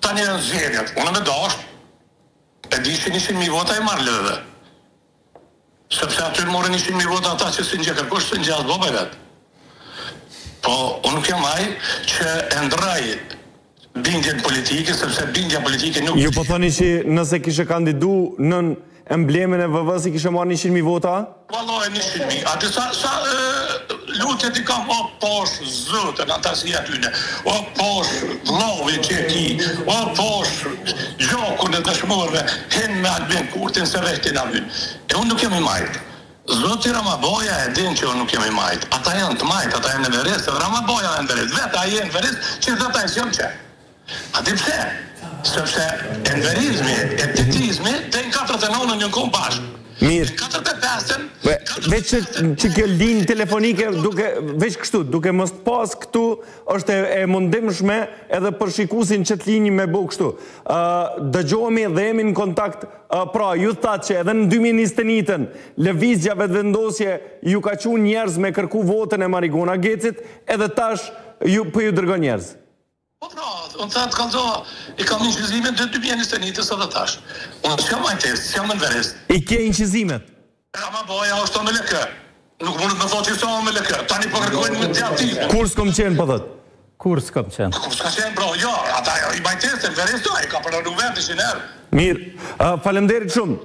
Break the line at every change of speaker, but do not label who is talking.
tani në zgjedhjet. Unë me dashur, e di që 100.000 vota e marrë lëve. Sepse aty morën 100.000 vota ata që si një kërkush të njësë boba e vetë. Po, unë nuk jam ai që e ndraj bindjen politike, sepse bindja politike nuk...
Ju po thoni që nëse kishe kandidu në emblemin e VV-s i kishe marrë 100.000 vota?
Valloj, 100.000. Atë sa lutjet i kam, o posh zëtën, ata si atyne, o posh vllovin që e ki, o posh gjokun e dëshmorve, hen me Albin Kurtin se veshtin avyn. E unë nuk jam i majtë. Zoti Ramaboja e din që unë nuk jam i majtë. Ata janë të majtë, ata janë në verest, Ramaboja janë në verest, vetë a jenë në verest, që dhe ta e s'jom që. A di pse? Sepse enverizmi, etitizmi, të në 49 një kom bashkë.
Mirë.
45-ën...
Veç që kjo linjë telefonike, veç kështu, duke mos pas këtu, është e mundimshme edhe për shikusin që të linjë me bu kështu. Dëgjohemi dhe jemi në kontakt, pra, ju thatë që edhe në 2021-ën, lëvizjave të vendosje ju ka qenë njerëz me kërku votën e Marigona Gecit, edhe tash për ju dërgon njerëz.
Po pra, unë thëtë kalzoha, i kam inqizimet dhe 2021-ës edhe tash. Unë s'jam majtest, s'jam në verest.
I ke inqizimet?
Ramaboja është o me lëkë. Nuk mundet me thotë që s'o me lëkë. Tani po kërkojnë me teatizme.
Kur s'kom qenë, po thot?
Kur s'kom qenë?
Kur s'ka qenë, bro, jo, ata i majtest e në verest, i ka përru vetë, i shinerë.
Mirë, falemderit shumë.